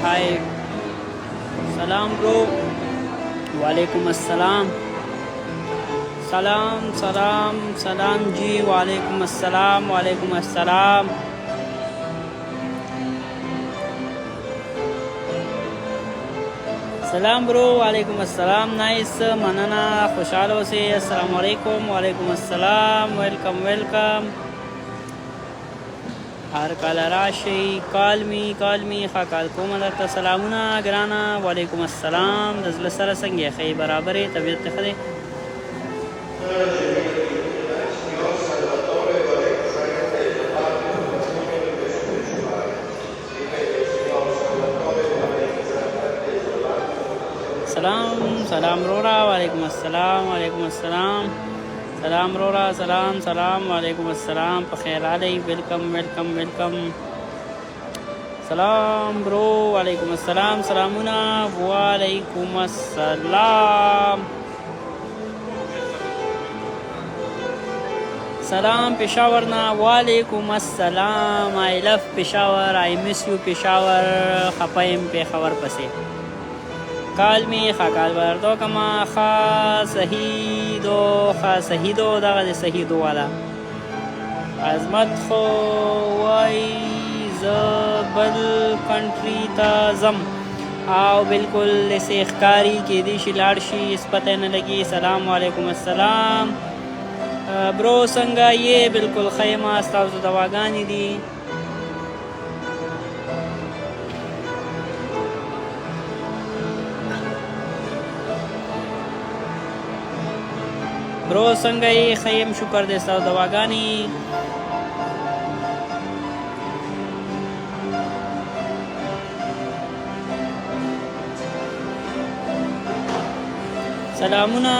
हाय सलाम ब्रो वालेकुम अस्सलाम सलाम सलाम सलाम जी वालेकुम अस्सलाम सलाम ब्रो वालेकुम अस्सलाम नाइस मनना खुशहाल से अस्सलाम वालेकुम वालेकुम अस्सलाम welcome welcome هر کله راشي کالمی ښه کال کوم درته سلامونه ګرانه وعلیکم السلام د زړه سره څنګه یې ښې برابرې طبیعت دې ښه دی سلام رورا وعلیکم السلام سلام رورا سلام وعلیکم السلام په خیر علی ویلکم سلام برو وعلیکم السلام سلامونه وعلیکم السلام سلام پېښور نه وعلیکم السلام I love پېښور I miss you پېښور خفه یم پېښور پسې کال می ښه کال ورته کما ښه صحیدو دغه د صحیدو والا عظمت خو وای زه بل کنټري ته ځم او بالکل داسې ښکاري کیدای شي لاړ شي هېڅ پته نه لګي سلام وعلیکم السلام برو څنګه یې بالکل ښه یم ستاسو دواګانې دي برو څنګه یې ښه یم شکر دی ستاسو دواګانې سلامونه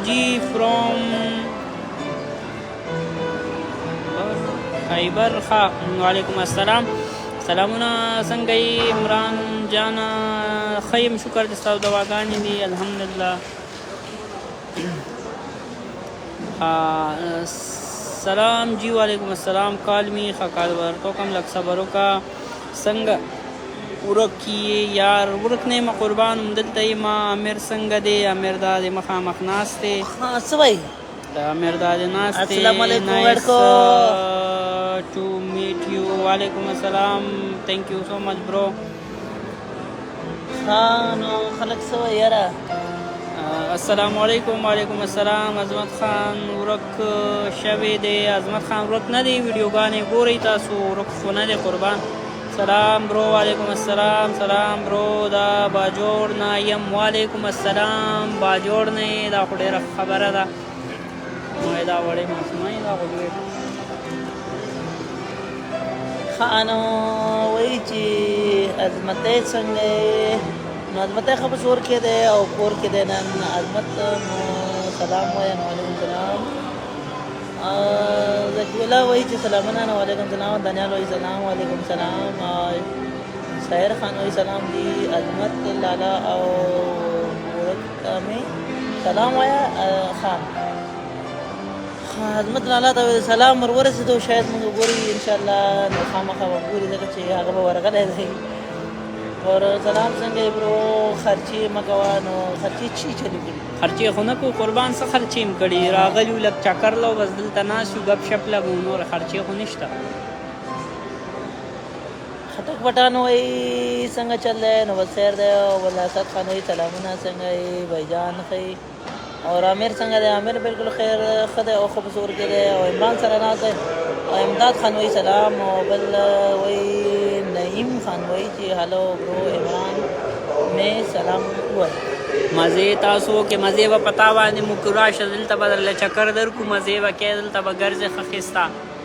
جی فروم خیبر وعلیکم السلام سلامونه څنګه یې عمران جانا ښه یم شکر دی ستاسو دواګانې دي الحمدلله سلام جی وعلیکم السلام کال می ښه کال ورته کوم لږ صبر وکړه څنګه ورک یې یار ورک نه یم قربان همدلته یم امیر څنګه دی امیر دا د مخامخ ناست دی څه وایي امیر دا د ناست دی السلام علیکم وړکو ټو میټ یو وعلیکم السلام تھینک یو سو مچ برو ها نو خلک څه وایي یاره السلام علیکم وعلیکم السلام عظمت خان ورک شوی دی عظمت خان ورک نه دی ویډیوګانې ګورئ تاسو ورک خو نه دی قربان سلام برو وعلیکم السلام سلام برو دا باجوړ نه یم وعلیکم السلام باجوړ نه دا خو ډېره خبره ده دا وړې ماشومه دا خو ډېر ښه نو وایي چې عظمتۍ څنګه نو عظمت خو په شور کې دی او کور کې دی نن عظمت نو سلام وایه نو وعلیکم سلام ذکي الله وایي چې سلامونه نو وعلیکم سلام دانیال وایي سلام وعلیکم سلام سهیر خان وایي سلام دی عظمت لالا او ورک مې سلام وایه ښه عظمت لالا ته سلام ورورسېدو شاید موږ ګوري انشاءالله نو خامخا به ګوري ځکه چې هغه به ورغلی دی اور سلام څنګه برو خرچې مه کوه نو خرچې چی چلې کړي خرچې خو نه کوو قربان څه خرچې م کړي راغلي لږ چکر لو بس دلته ناست یو ګپ شپ لګو نور خرچې خو نشته خټک پټان وایي څنګه چل دی نو بس خیر دی او بل اسد خان وایي سلامونه څنګه یې بھیجان ښه اور امیر څنګه دی امیر بالکل خیر ښه دی او ښه په زور کې دی او عمران سره ناست دی او امداد خان وایي سلام او بل وایي نعیم خان وایي چې هلو برو عمران مې سلام ووایي مزې تاسو کې مزې به پتا باندې موږ راشه دلته به درله چکر درکړو مزې به کې دلته به ګرځې ښه ښایسته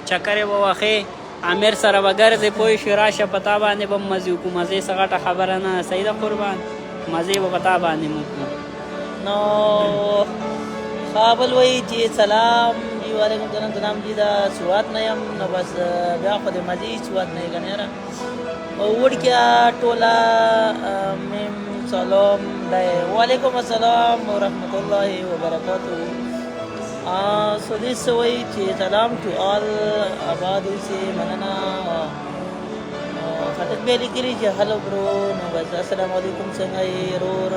چکر یې به وښې امیر سره به ګرځې پوه شوې راشه پتا باندې به مزې وکړو مزې څه غټه خبره نه صحیح ده قربان مزې به پتا باندې موږ نو خابل وایي چې سلام جی وعلیکم سلام جی دا سوات نه یم نو بس بیا خو د مزې سوات نه یې که نه یاره وړکیا ټوله میم سلام دی وعلیکم السلام ورحمت الله وبرکاتو سودی سوی چې سلام ټو آل آباد اوسئ مننه خټک بیا لیکلي چې هلو برو نو بس السلام علیکم څنګه یې رور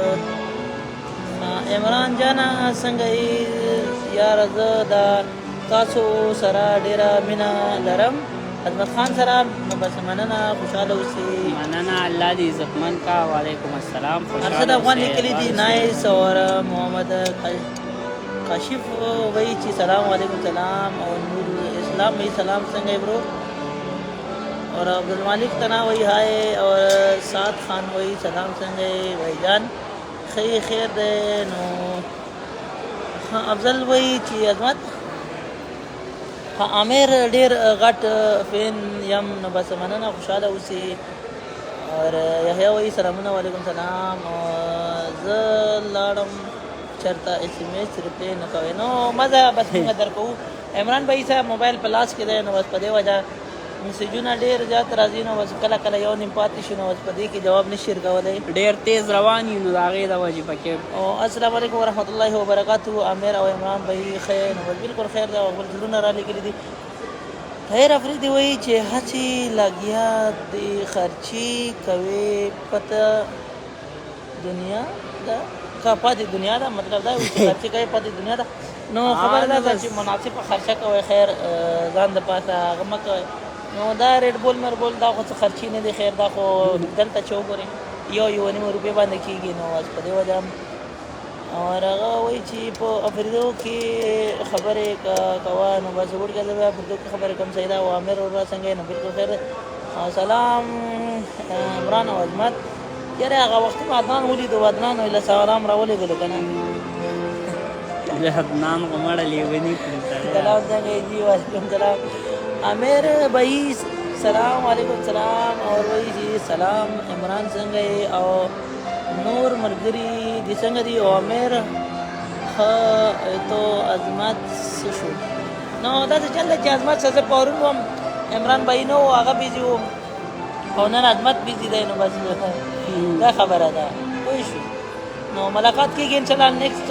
عمران جانا څنګه یې یاره زه دا تاسو سره ډېره مینه لرم عظمت خان سره نو بس مننه خوشحاله اوسئ مننه الله دې عزتمن کا وعلیکم السلام ارشد افغان لیکلي دي نایس اور محمد کاشف وایي چې سلام علیکم سلام او نور اسلام وایي سلام څنګه برو اور عبدالمالک تنا وایي هاي اور سعد خان وایي سلام څنګه بھائی جان خیر دی نو افضل وایي چې عظمت عامر ډېر غټ فین یم نو بس مننه خوشحاله اوسئ اور یحیی وایي سلامونه وعلیکم سلام زه لاړم چرته ایس ایم ایس ریپلی نه کوئ نو مزه بس موږ درکوو عمران بھائی صاحب موبایل په لاس کې دی نو بس په دې وجه میسیجونه ډېر زیات راځي نو بس کله کله یو نیم پاتې شي نو بس په دې کې جواب نشي ورکولی ډېر تیز روان یو نو د هغې د وجې پکې او السلام علیکم ورحمت الله وبرکاتو عامر او عمران بھائی خیر نو بس بالکل خیر دی او خپل زړونه را لیکلي دي طاهر افریدي وایي چې هڅې لګیا دې خرچي کوې پته دنیا ده که پاتې دنیا ده مطلب دا وایي چې خرچې کوې پاتې دنیا ده نو خبره دا ده چې مناسبه خرچه کوئ خیر ځان د پاسه هغه مه کوئ نو دا ریډ بول مربول دا خو څه خرچي نه دی خیر دا خو دلته چې وګورئ یو نیمه روپۍ باندې کېږي نو بس په دې وجه اور هغه وایي چې په افریدو کې خبرې کوه نو بس وړکه زه به افریدو کې خبرې کوم صحیح ده او عامر ورور څنګه یې نو بالکل خیر دی سلام عمران او عظمت یاره هغه وختي مې عدنان ولیدو عدنان ویله سلام راولېږلو که نه عدنان خو مړه لیوني کړي سلام څنګه یې جی وعلیکم سلام عامر بھائی سلام علیکم سلام اور وہی جی سلام عمران څنګه او نور ملګری دي څنګه دي او عامر تو عظمت شو نو دا چې عظمت څه پورون وم عمران بھائی نو هغه بيزي و او نن عظمت بيزي دی نو بس دا خبره ده وای شو نو ملاقات کېږي ان شاء الله نیکسٹ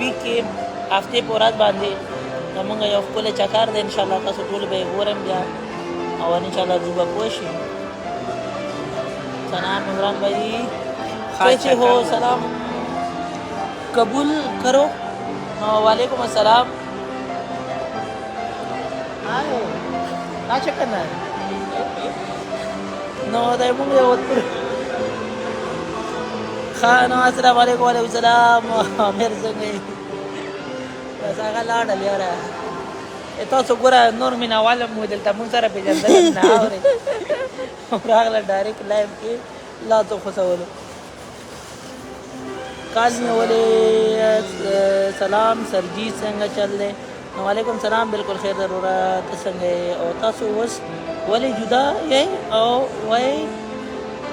ویک کې هفته په ورځ باندې زمونږ یو ښکلی چکر دی انشاءالله تاسو ټول به یې ګورم بیا او انشاءالله زو به پوه شي سلام عمران بھائی کیسے ہو سلام قبول کرو وعلیکم السلام آئے نا چکر نه نو دا مونږ یو ورپورې ښه نو السلام علیکم وعلیکم السلام عامر څنګه یې بس هغه لاړل یاره تاسو ګوره نور مینهوال مو دلته مونږ سره پېژندل نه اورئ راغله ډایرکټ لایف کې لاسو خوځولو کال مې ولې سلام سرجیت څنګه چل دی وعلیکم سلام بالکل خیر ضرورت څنګه او تاسو اوس ولې جدا یې او وای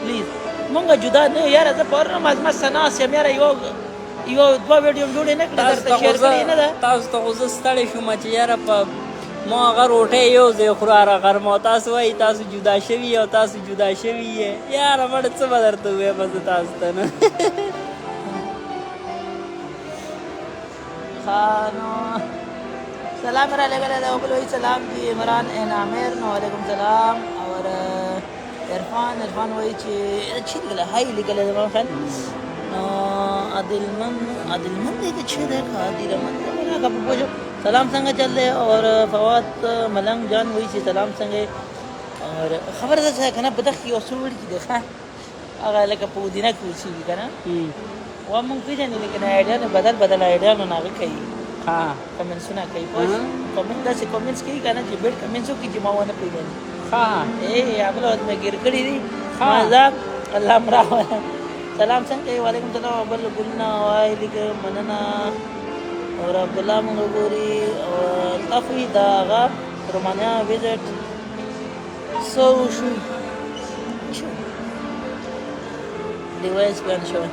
پلیز مونږ جدا نه یاره زه پرون مازمت څه ناست یم یاره یو دوه ویډیو جوړې نه کړې درته شیر کړې نه ده تاسو ته خو زه ستړی شوم چې یاره په ما هغه روټۍ یو ځای خورو هره غرمه تاسو وایي تاسو جدا شوي او تاسو جدا شوي یې یاره مړه څه به درته ووایم زه تاسو ته نه نو سلام را لګلی دی وبل وایي سلام جی عمران این عامر نو وعلیکم سلام اور عرفان وایي چې چی لیکلی هاي لیکلی دی خیال عادلمند دی که چی دی که عادلمند دی که پوښو سلام څنګه چل دی اور فواد ملنګ جان وایي چې سلام څنګه اور خبره ده چې که نه په دغه کې یو څه وړکي دی ښه هغه لکه په ودینه کې اوسېږي که نه و مونږ پېژنې لیکن آیډیانې بدل آیډیانو نه هغه کوي کمنټسونه کوي کمنټ داسې کمنټس کوي که نه چې بیډ کمنټس وکړي چې ما ونه پېژني هغه مې ګیر کړي دي مذاق الله مړه سلام څنګه یې وعلیکم سلام بل ګلونه وایي لیکه مننه اور عبدالله مونږ وګوري تفریح د هغه رومانیا ویزټ سو شو ډیوایس بیان شوی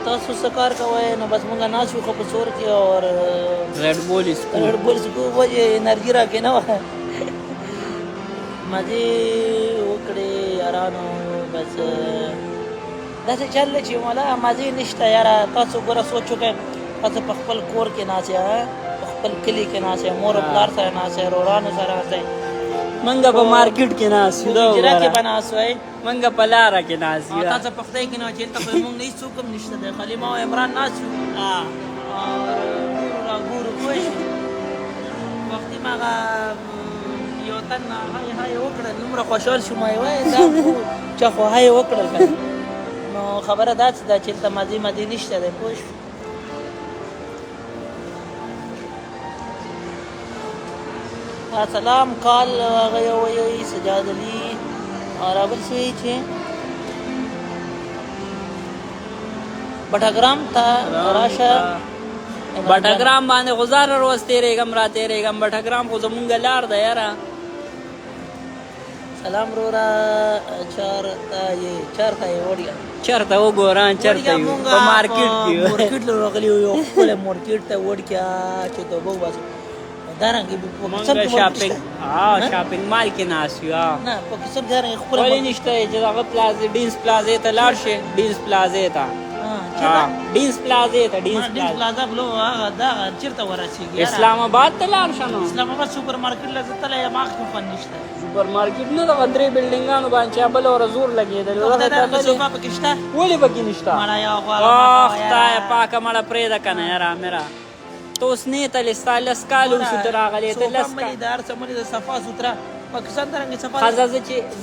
تاسو څه کار کوئ نو بس مونږ ناست یو ښه په سور کې اور ریډ بول سکو وجې انرژي راکې نه وه مزې وکړې یارانو بس داسې چل دی چې مولا مزې نشته یاره تاسو ګوره سوچ وکړئ تاسو په خپل کور کې ناست یې په خپل کلي کې ناست یې مور او پلار سره ناست یې ورورانو سره ناست یې منګه په مارکیټ کې ناس یو دا جرا کې وګوره. بناس وای منګه په لاره کې ناس یو تاسو په خدای کې نه چې ته په مونږ نه څوک هم نشته د خلیل ما او عمران ناس یو او ګورو کوی وخت ما یو تن هاي وکړه نمره خوشحال شوم وای دا چا خو هاي وکړه نو خبره دا چې ته ماضي نشته ده پوه سلام کال هغه یو سجاد علي رابل سوی چې بټاګرام ته راشه بټاګرام باندې غزار روز تیرېږم را تیرېږم بټاګرام خو زمونږ لار ده یاره سلام رورا چرته یې وړیا چرته وګوران چرته یو په مارکیټ کې مارکیټ لرغلی یو خپل مارکیټ ته وړیا چې ته وګورې دارنګي په منګه شاپینګ مال کې ناس یو نه په کیسه دارنګي خپل ولې نشته چې هغه پلازا ډینس پلازا ته لاړ شي ډینس پلازا ته ډینس پلازا ته ډینس پلازا بلو هغه دا چیرته ورسیږي اسلام آباد ته لاړ شنو اسلام آباد سوپر مارکیټ لږ تله یا ماخ په نشته سوپر مارکیټ نه د غندري بلډینګانو باندې بل اور زور لګیدل دا صوفه پکشته ولې پکې نشته مړه یا خدای پاکه مړه پرې ده کنه یاره میرا تو اس نے تلستالس کالو سترا غلی تلس کا دار سمونی د صفا سترا پاکستان درنګ صفا خزا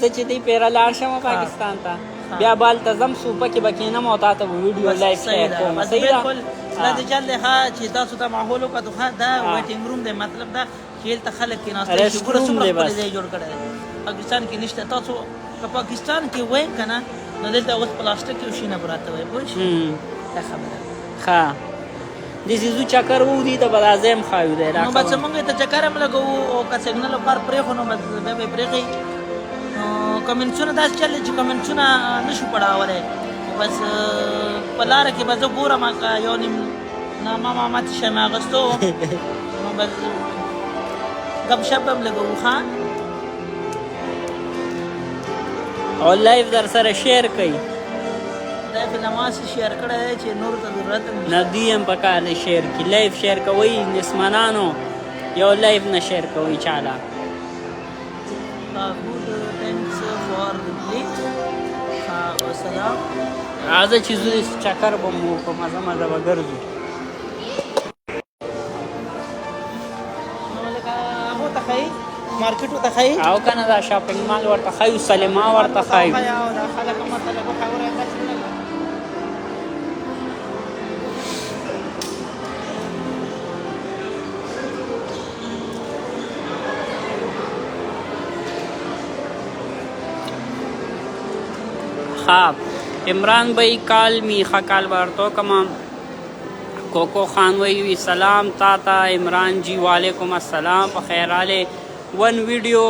زچ دی پیرا لاړ شم پاکستان ته بیا بال تزم سوپه کې بکینه موتا ته ویډیو لایو شیر کوم صحیح ده لا دې چل له چې تاسو ته ماحول کو ته دا ویټینګ روم دی مطلب دا کېل ته خلک کې ناشته شي ګور څومره خپل ځای جوړ کړی پاکستان کې نشته تاسو په پاکستان کې وای کنه نو دلته اوس پلاستیک یو شي نه براته وای پوه دا خبره ښه د سیزو چکر وو دي ته بل اعظم خایو دی نو بس موږ ته چکر هم لګو او که سیګنل کار پرې خو نو بس به پرې کوي کمنټونه دا چل چې کمنټونه نشو پڑھاوله بس پلار کې بس ګورم کا یو نیم نامه مات شمه غستو نو بس غب شپ هم لګو خان او لایو در سره شیر کوي دا فلماس شیر کړه چې نور ته ضرورت ندی هم پکاله شیر کی لایو شیر کوي نسمانانو یو لایو نه شیر کوي چاله thanks for the link والسلام راځه چې زه چکر به مو په مزه مزه به ګرځو نو لکه هغو ته ښایي مارکیټو ته ښایي او که نه دا شاپینګ مال ورته ښایو سلیما ورته ښایو دا خلک مطلب خبره داسې نه ده خواب عمران بھائی کال میخا کال بارتو کمام کوکو خان وی سلام تاتا عمران جی وعلیکم السلام بخیر آلے ون ویڈیو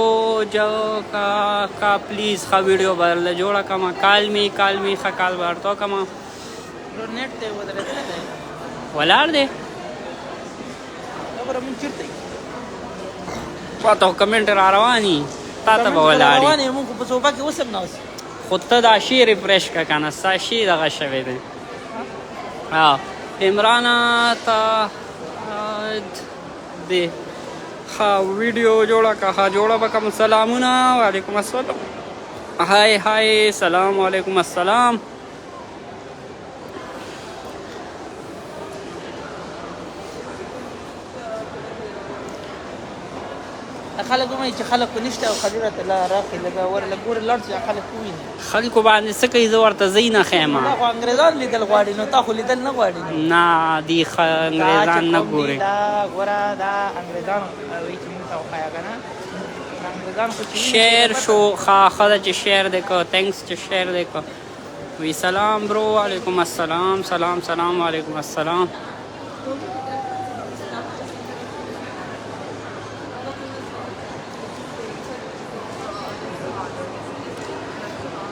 جو کا پلیز خا ویڈیو بدل جوڑا کما کال می خا کال بارتو کما نیټ ته ودرېدل دی ولاړ دی خبره مونږ چیرته پاتو کمنټ را رواني تاته به ولاړی روانې مونږ په صوبه کې اوس هم نه اوس خود ته دا شی ریفرش کا کنه ستا شی دغه شوی دی عمران تا دی ها ویډیو جوړه کا ها جوړه بکم سلامونه وعلیکم السلام هاي سلام وعلیکم السلام خلک وایي چې خلک نشته او خبره ته لا راخي لګا ور لګور لړ چې خلک ویني خلکو باندې څه کوي زه ورته ځای نه خیمه دا خو انګریزان لیدل غواړي نو تا خو لیدل نه غواړي نه دی انګریزان نه ګوري دا ګوره دا انګریزان وایي چې موږ ته وښایه که نه انګریزان خو چې شیر شو خدا چې شیر دی کو تھینکس چې شیر دی کو وی سلام برو وعلیکم السلام سلام وعلیکم السلام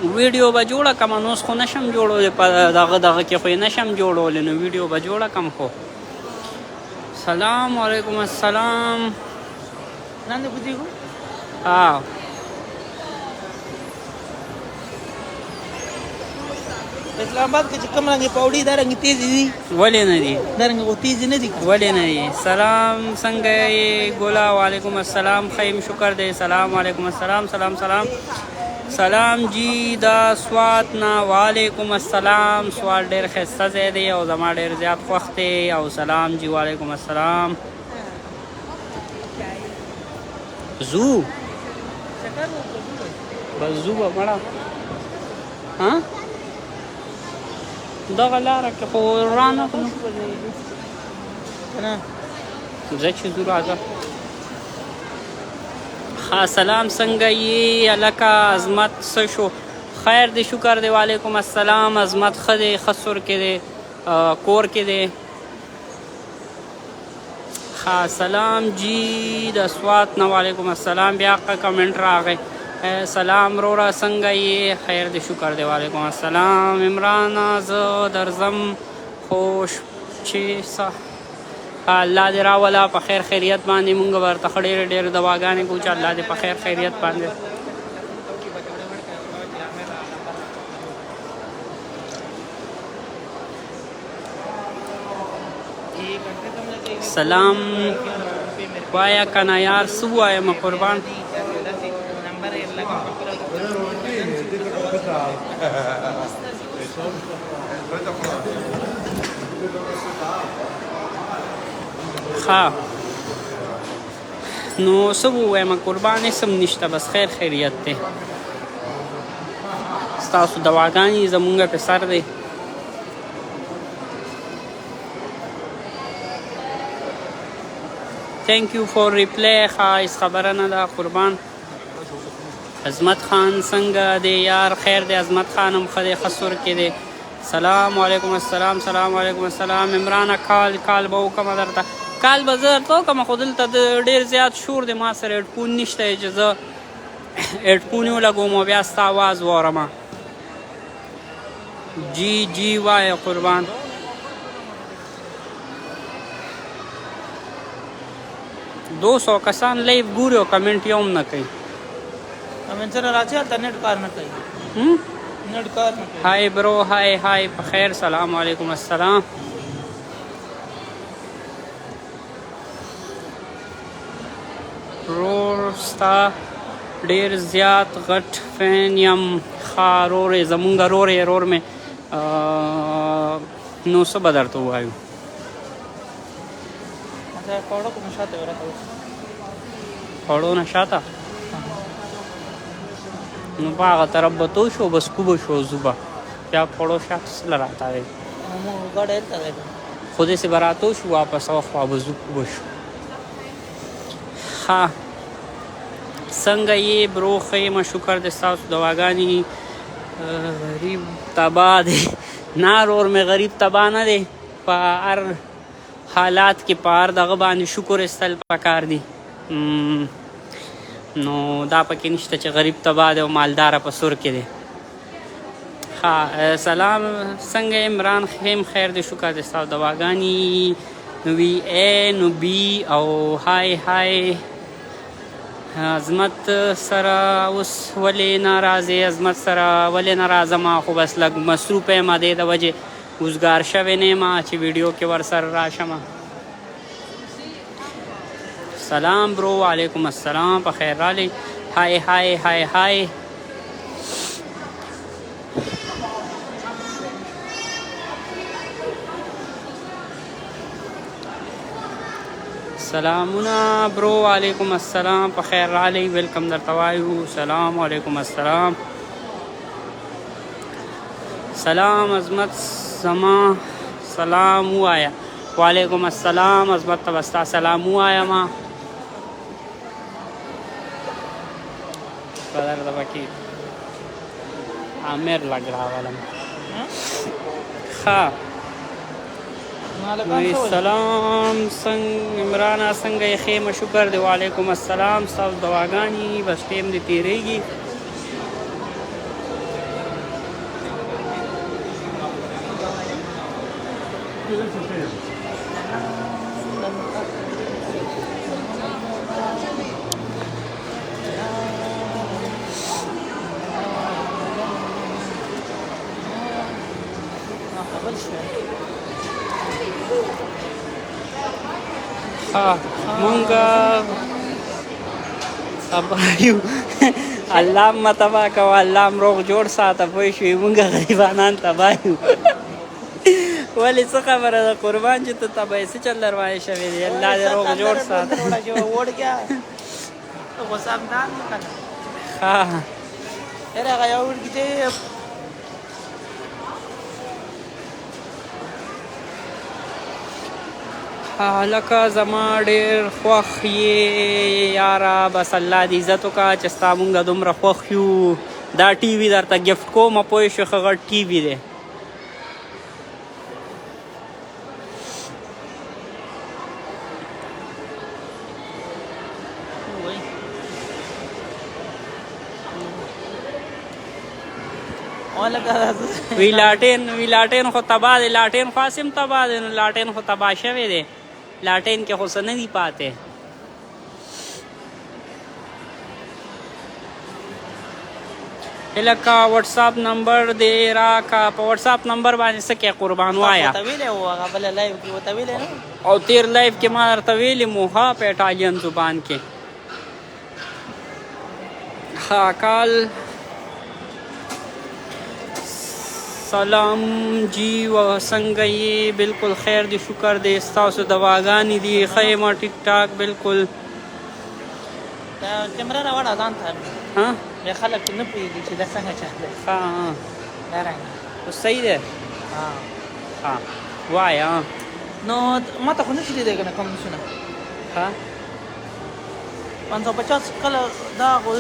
ویډیو به جوړه کم نو خو نشم جوړولی په دغه کې خو یې نشم جوړولی نو ویډیو به جوړه کم خو سلام علیکم السلام نن بودیګو اسلام آباد کې چې کوم رنګ پاوډي دا رنګ تیز دي ولې نه دي دا رنګ غو تیز نه دي ولې نه دي سلام څنګه یې ګولا وعلیکم السلام خیم شکر دی سلام وعلیکم السلام سلام سلام سلام جی دا سوات نه وعلیکم السلام سوات ډېر ښایسته ځای دی او زما ډېر زیات خوښ دی او سلام جی وعلیکم السلام زو بس زو به مړه ها دغه لاره کې خو رانه کنه زه چې ځو راځه ها سلام څنګه یې هلکه عظمت څه شو خیر دی شکر دی وعلیکم السلام عظمت ښه دی ښه سور کې دی کور کې دی ها سلام جی د سوات نه وعلیکم السلام بیا کمنټ راغی سلام رورا څنګه یې خیر دی شکر دی وعلیکم السلام عمران زه درځم خوش چې الله دې راوله په خیر خیریت باندې مونږ ورته ډېرې دواګانې کوو چې الله دې په خیر خیریت باندې سلام وایا کنه یار څه ووایم قربان ښه نو څه ووایم قربان اسم نشته بس خیر خیریت دی ستاسو دواګانې زمونږ په سر دی thank you for reply خایس خبره نه ده قربان عظمت خان څنګه دی یار خیر دی عظمت خان هم ښه دی ښه سور کې دی سلام علیکم السلام سلام علیکم السلام عمرانه کال به وکړمه درته کال به زه درته وکړم خو دلته ډېر زیات شور دی ما سره هیډفون نشته چې زه هیډفون یې ولګوم او بیا ستا آواز واورم جی جی وایه قربان 200 کسان لایو ګوري او کمنټ یې هم نه کوي کمنټ سره راځي هلته نیټ کار نه کوي نیټ کار نه کوي هاي برو هاي په خیر سلام علیکم السلام رور ستا ډېر زیات غټ فین یم ښه رورې زمونږ رور مې نو څه به درته ووایو خوړو کوم شاته ورته خوړو نه شاته نو په هغه طرف به تو شو بس کوبه شو زوبه بیا خوړو شاته څه راته دی مو ګاډی هلته دی خو داسې به راتو شو واپس او خوا به زو کوبه شو ښه څنګه یې برو ښه یم شکر دی ستاسو دواګانې غریب تباه دی نه رور مې غریب تباه نه دی په هر حالات کې په هر دغه باندې شکر ایستل پکار دي نو دا پکې نشته چې غریب تباه دی او مالداره په سور کې دی ښه سلام څنګه عمران خیم خیر دی شکر دی ستاسو دواګانې نو وی ای نو بی او هاي عظمت سره اوس ولې ناراضې عظمت سره ولې ناراضه ما خو بس لږ مصروفه یم دې د وجې اوزګار شوی نه یم چې ویډیو کې ورسره راشم سلام برو وعلیکم السلام په خیر رالی هاي سلامونه برو وعلیکم السلام په خیر رالی ویلکم درته وایو سلام علیکم السلام سلام عظمت زما سلام وایا وعلیکم السلام عظمت ته به ستا سلام ووایم به درته پکې عامر لږ راولم ښه وی سلام عمرانه څنګه یې ښې شکر دی وعلیکم السلام ستاسو دواګانې بس ټیم دې تېرېږي ها مونږه تبایو الله م تباه کوه الله م روغ جوړ ساته پوه شوې مونږه غریبانان تبایو ولې څه خبره ده قربان چې ته تبایي څه چل در باندې شوی دی الله دې روغ جوړ ساته ها لکه زما ډېر خوښ یې یاره بس الله دې عزت وکړه چې ستا مونږ دومره خوښ یو دا ټي وي درته ګفټ کوم پوه شو ښه غټ ټي وي دی وی لاټین خو تباه دی لاټین خو هسې هم تباه دی نو لاټین خو تباه شوی دی لاټین کې خو څه نه دي پاتې لکه وټساپ نمبر دې راکه په وټساپ نمبر باندې څه کې قربان وایه او تیر لایف کې ما درته ویلي مو ها په ایټالین زبان کې ها کال سلام جی و څنګه یې بالکل خیر دی شکر دی ستاسو دواګانې دي ښه یم ټیک ټاک بالکل کیمره راوړه ځان ته ها بیا خلک نه پوهېږي چې دا څنګه چل دی ها دا رنګه اوس صحیح دی ها وایه نو ما ته خو نشي لیدی که نه کمیسونه ها 550 کله دا خو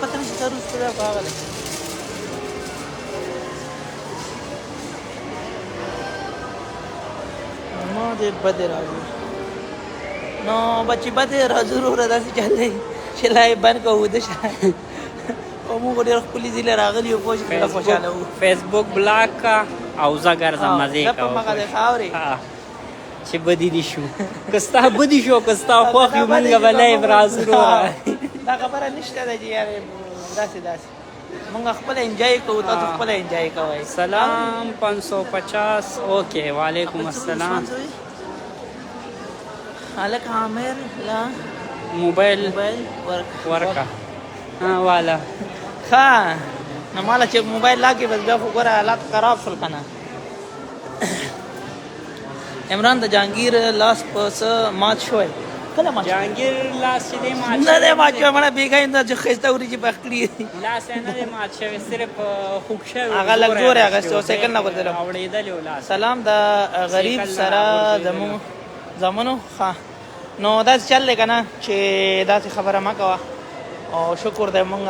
پته نشي څه وروسته دا خو هغه دی نو دې بدې راځي نو بچې بدې راځو وروره داسې چل دی چې لا یې بند کړو وده شه او موږ ډېر ښکلي ځینې راغلي یو پوه شي خوشحاله وو فیسبوک بلاک کا او زه ګرځم مزې په مخه دی خاورې چې بدي دي شو که ستا بدي شو که ستا خوښ یو مونږ به لایف راځو وروره دا خبره نشته ده چې یارې داسې مونږ خپل انجوای کوو تاسو خپل انجوای کوئ سلام 550 اوکې وعلیکم السلام هلک عامر لا موبایل ورکا ها والا ښه نو ماله چې موبایل لاکې بس بیا خو ګوره حالات خراب شول که نه عمران د جهانګیر لاس په څه مات شوی کله مات جهانګیر لاس چې دی مات نه دی مات شوی مړه بېګا یې چې ښایسته وریجې پخ کړي لاس یې نه دی مات شوی صرف خوږ شوی هغه لږ زور یې اخیستی او سیکل نه ګرځېدلی اورېدلی و لاس سلام د غریب سره زمونو ښه نو داسې چل دی که نه چې داسې خبره مه کوه او شکر دی مونږ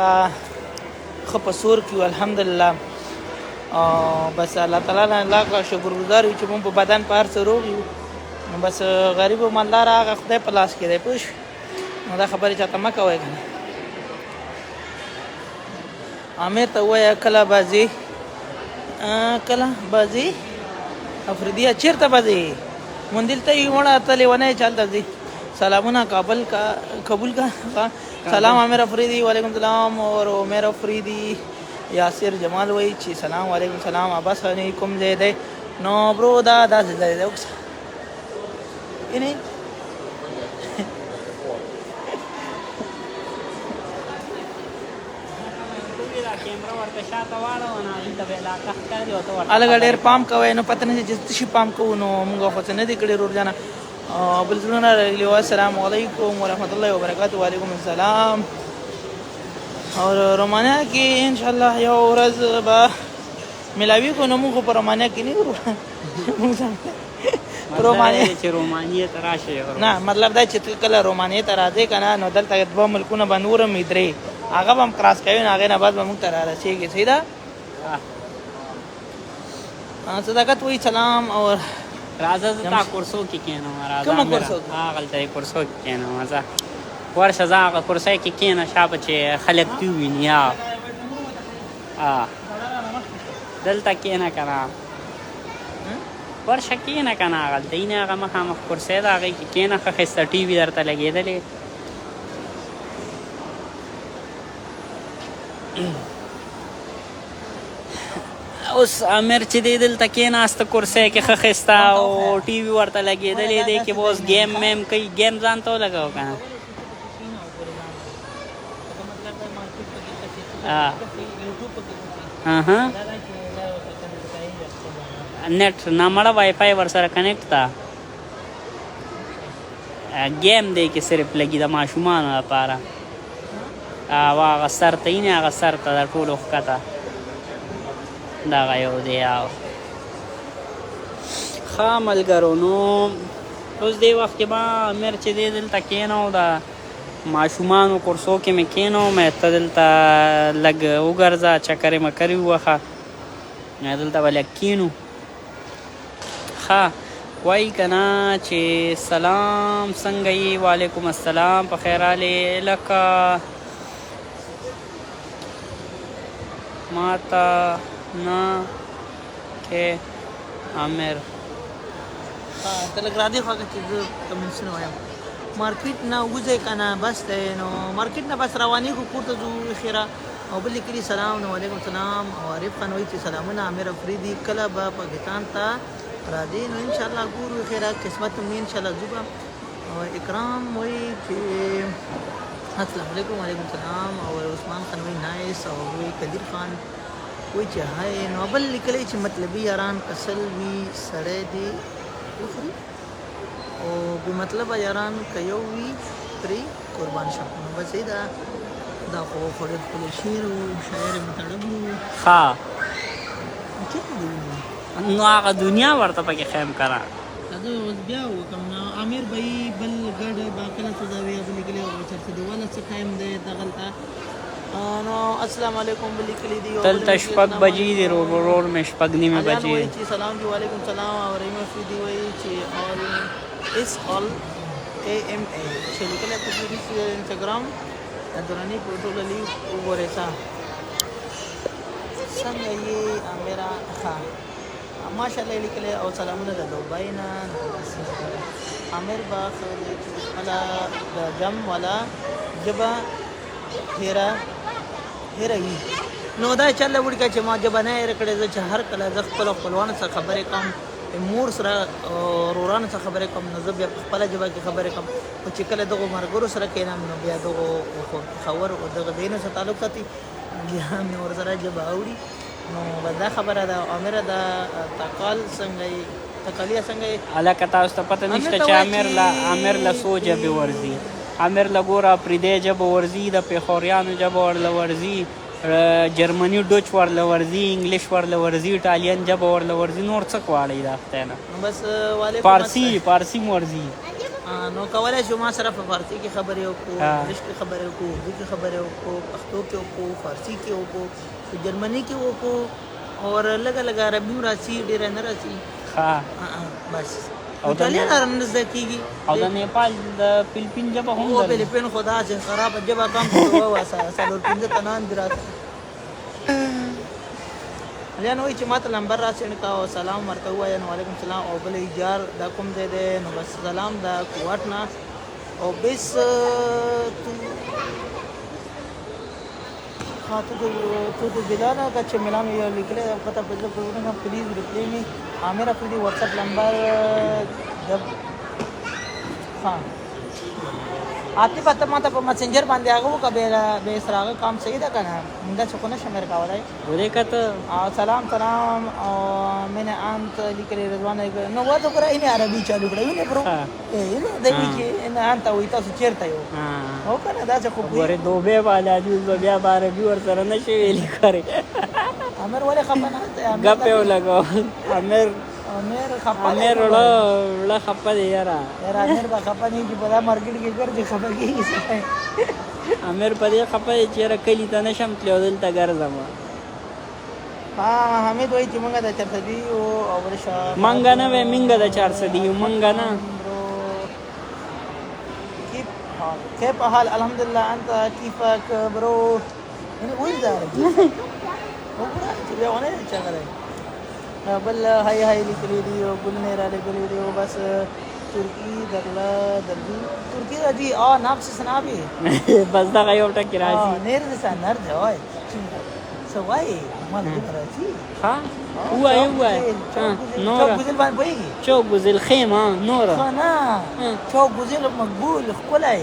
ښه په سور کړو الحمدلله بس الله تعالی نه الله شکرګزار یو چې مونږ په بدن په هر څه روغ یو نو بس غریب و مالدار هغه خدای په لاس کې دی پوه شو نو دا خبرې چاته مه کوئ که نه عامر ته ووایه کله به ځې افریدیه چېرته به ځې مندل ته یې مړه ته لیونی چلته ځي سلامونه قبول کا سلام عامر افریدی وعلیکم السلام اور عمر افریدی یاسر جمال وای چې سلام علیکم سلام عباس علیکم زیده نو برو دا داسې ځای دی اوس یعنی الګ ډېر پام کوئ نو پته نه چې څه شي پام کوو نو موږ خو څه نه دي کړي روزانه بل زړونه راغلي وو السلام علیکم ورحمت الله وبرکاته وعلیکم السلام اور رومانیا کې ان شاء الله یو ورځ به ملاوي کو نو موږ په رومانیا کې نه ورو رومانیا چې رومانیا ته راشي نه مطلب دا چې کله رومانیا ته راځې که نه نو دلته دوه ملکونه به نور هم درې هغه به هم کراس کوي نو هغې نه بعد به موږ ته را رسېږي صحیح ده صداقت وایي سلام اور راځه زه تا کورسو کې کښېنم راځه کومه کورسو هغلته یې کورسو کې کښېنم ځه ورشه زه هغه کورسۍ کې کښېنه شا به چې خلک دې وویني دلته کښېنه که نه ورشه کښېنه که نه هغلته یې نه هغه مخامخ کورسۍ ده هغې کې کښېنه ښه ښایسته ټي وي درته لګېدلې اوس امیر چې دی دلته کېناسته کرسۍ کې ښه ښایسته او ټي وي ورته لګېدلی دی کې به اوس ګیم میم کوي ګیم ځان ته ولګوه که نه नेट नामड़ा वाईफाई ورسره کنیکټ تا گیم دی کې صرف لګي د ماشومان لپاره هغه سر ته نه هغه سر ته د ټولو ښکته دا یو دی او ښه ملګرو نو اوس دې وخت کې به امیر چې دی دلته کېنو د ماشومانو کورسو کې مې کېنو مې ته دلته لږ وګرځه چکرې مکرې ووهه دلته به لږ کېنو ښه وایي که نه چې سلام څنګه یې وعلیکم السلام په خیر حالې لکه ماته نه کې امیر ته لږ را دې خواږه چې زه کمنټسونه وایم مارکیټ نه وځئ که نه بس دی نو مارکیټ نه بس روانېږو کور ته ځو خیره او بل لیکلي سلام نو وعلیکم السلام او عارف خان وایي چې سلامونه امیر افریدي کله به پاکستان ته راځي نو انشاءالله ګورو خیره قسمت مې انشاءالله ځو به او اکرام وایي چې السلام علیکم وعلیکم السلام او عثمان خان وایي نایس او وایي قدیر خان وایي چې هاي نو بل لیکلی چې مطلبي یاران کسل وي سړی دی وخوري او بې مطلبه یاران که یو وي پرې قربان شم نو بس یې دا خو ډېر ښکلی شعر و شاعر یې متړب و ښه چېرته دی نو هغه دنیا ورته پکې خیم که نه زه اوس بیا وکړم نو امیر به یي بل ګډ به کله څه ځای به لیکلی او چېرته دی واله څه ټایم دی دغلته نو السلام علیکم به لیکلی دي دلته شپږ بجې دي ورور مې شپږ نیمې بجې وایي چې سلام دی وعلیکم السلام او رحیم افریدي وایي چې all is all AMA چې لیکلی په انسټاګرام دوراني په ټوله لیو وګورئ څنګه یې امیره ښه ماشاءالله لیکلی او سلامونه د دوبۍ نه امیر به خپله د جم والا ژبه هېروي نو دا یې چله وړي که چې ما ژبه نه هېره کړې زه چې هر کله زه خپلو خپلوانو سره خبرې کوم مور سره ورورانو سره خبرې کوم نو زه بیا په خپله ژبه کې خبرې کوم خو چې کله دغو ملګرو سره کښېنم نو بیا دغو خور دغه دینو سره تعلق ساتي بیا مې ورسره ژبه اوري نو بس دا خبره ده امیر دا تقال څنګه یې تقالیه څنګه یې هلکه تاسو ته پته نشته چې امیر له څو ژبې ورځي امیر له ګوره پردۍ ژبه ورځي د پېښوریانو ژبه ورله ورځي جرمني ډوچ ورله ورځي انګلیش ورله ورځي ایټالین ژبه ورله ورځي نور څه غواړئ دا خدای نه نو بس فارسي م ورځي نو کولی شو ما سره په فارسي کې خبرې وکړو انګلیش کې خبرې وکړو اردو کې خبرې وکړو پښتو کې وکړو فارسي کې وکړو جرمني کې وکړو اور لږه لږه عربي هم راسي ډېره نه راسي بس ایټالین نه زده کېږي او د نیپال د فلپین ژبه هم او فلپین خو داسې خرابه ژبه کم وواسه څلور پنځه تنان دي راته هلیان وایي چې ما ته نمبر راسېنډ کا او سلام ورته ووایه نو وعلیکم السلام او بل ایجار دا کوم ځای دی نو بس سلام دا کوټ نه او بس تو د بلانا کا چې ملان یو لیکلی پته په زړه پورې پلیز ریپلی می عامر افریدي واتساپ نمبر جب ها آتی پته ماته په مسنجر باندې هغه وکړه به سره هغه کام صحیح ده که نه همدا څه خو نه شم کولی ورې کته سلام سلام او مینه انت لیکلی رضوان نو وځو کړه اینې عربي چالو کړه اینې برو اینې دوی چې اینې انت وایي تاسو چېرته یو او که نه داسې خو ورې دوبۍ والا دي بیا به عربي ورسره نه شي ویلي کړې امیر ولې خفه نه ګپ یې ولګاو امیر خفه وړه خفه دی یاره امیر به خفه نه کي په دا مارکیټ کې ګرځي خفه کېږي امیر په دې خفه دی چې یاره کلي ته نه شم تللی او دلته ګرځم حمید وایي چې مونږ د چرسدي او ورشه منګه نه وی منګه د چرسدي یو منګه نه كيف حال الحمدلله انت كيفك برو وين دار بیا ونه چغره بل هاي لیکلی دی او ګل نه را لیکلی دی او بس ترکی درلو ترکی راځي نام څه سنابي بس دا یو ټکی راځي نیر دې سنر دی وای سوای مال دې راځي ها وای نور چوک ګزل باندې پوهېږي چوک ګزل خیم ها نور ښه نه چوک ګزل مقبول ښکلی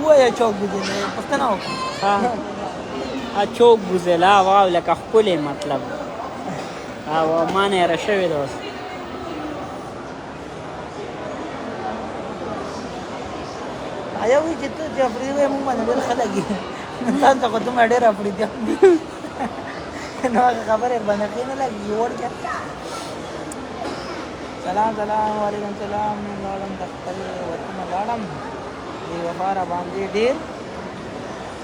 ووایه چوک ګزل پوښتنه وکړه ها چوک ګزل واو لکه ښکلی مطلب او ما نه هېره شوې ده اوس یو وي چې ته چې افریدي وایې مونږ باندې ډېر ښه لګي ځان ته خو دومره ډېر افریدیان دي نو هغه خبرې باندې ښې نه لګي وړ کړه سلام وعلیکم سلام لاړم د خپل وطن لاړم دې وفا را باندې ډېر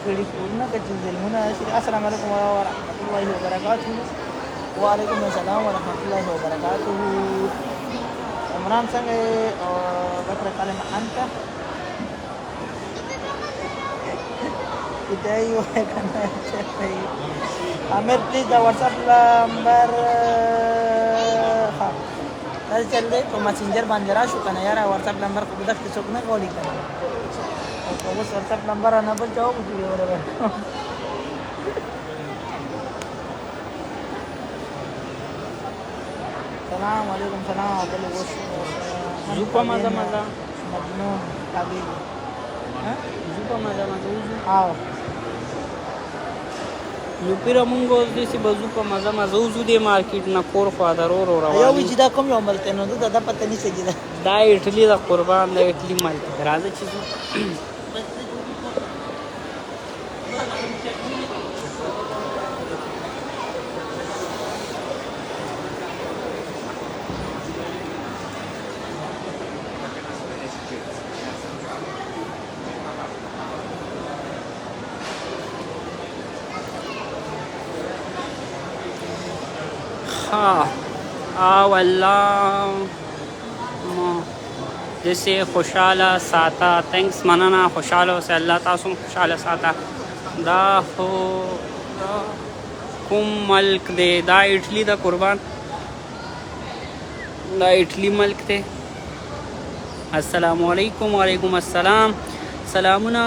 کړي کورونه که چې ظلمونه شي السلام علیکم ورحمت الله وبرکاته وعلیکم السلام ورحمت الله وبرکاته عمران څنګه بکر کلمه انت کتای وای کنه چپای امیر پلیز دا واتساپ نمبر ها دا چل دی په مسنجر باندې راشو کنه یار واتساپ نمبر خو دغه څوک نه غوړي کنه او اوس واتساپ نمبر نه بل جواب دی ورته سلام علیکم سلام بل وش زوپا مزه مجنون حبیبی ها زوپا مزه او نو پیره مونږ اوس داسې به ځو په مزه وځو دې مارکېټ نه کور خوا د رو یو روان وي چې دا کوم یو ملک دی نو ده دا پته نه سګي ده دا اټلي د قربان د اټلي مالک دی راځه چې ځو والله دسې خوشحاله ساته تھینکس مننه خوشحاله اوسئ الله تاسو هم خوشحاله ساته دا خو کوم ملک دی دا اټلی د قربان دا اټلی ملک دی السلام علیکم وعلیکم السلام سلامونه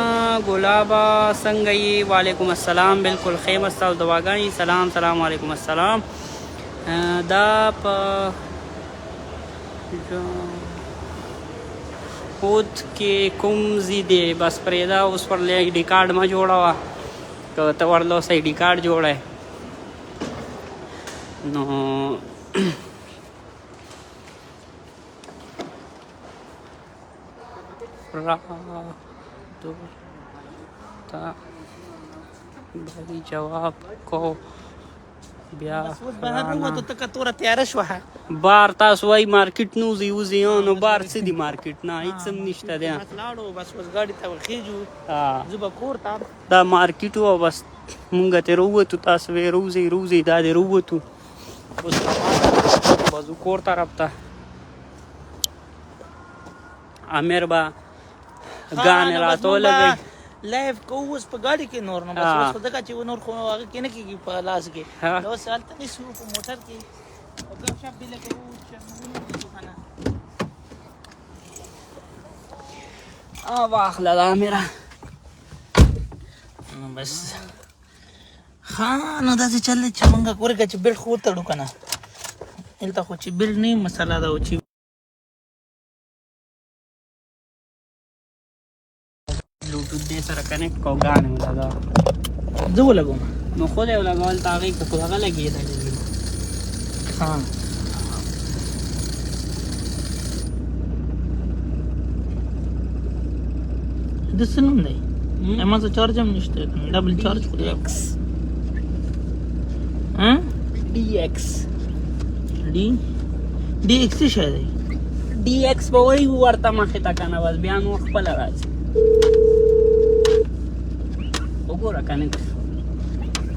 ګلابه څنګه یې وعلیکم السلام بالکل خیم ستاسو دعاګانې سلام علیکم السلام دا په خود کې کوم ځای دی بس پرېږده اوس ورله آی ډي کارډ مه جوړوه که ته ورله اوس آی ډي کارډ جوړی نو بری جواب کو بیا اوس بهر ووتو تکه توره تیاره شوه بار تاسو وایي مارکېټ نه وځئ نو بار څه دي مارکېټ نه هېڅ هم نشته دی بس لاړو بس اوس ګاډي ته ورخېږو زه به کور ته دا مارکېټ و او بس مونږ ترې راووتو تاسو وایي روځئ دا دې راووتو اوس به ځو کور طرف ته امیر به ګانې راته ولګوي لایف کو اوس په ګاډي کې نور نو بس اوس خو ځکه چې نور خو هغه کې نه کېږي په لاس کې نو اوس هلته نیسو په موټر کې او ګپ شپ دې لکه واخله دا امیره نو بس ښه نو داسې چل دی چې مونږ ورکه چې بیلټ خو وتړو که نه دلته خو چې بیلټ نه مسله ده چې بلوټوث دې سره کنیکټ کو ګانې ولګوه زه ولګوم نو خود یې ولګول ته هغې کې خو هغه لګېدلې دي ها د څه نوم دی ما څه چارج هم نشته ډبل چارج خو دی ډي ایکس ډي ایکس څه شی دی ډي ایکس به وایي ورته مخې ته که نه بس بیا نور خپله راځي وګوره کنیکټ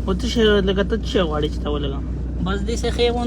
او څه شی لکه ته څه شی غواړې چې ته ولګم بس داسې ښې غوندې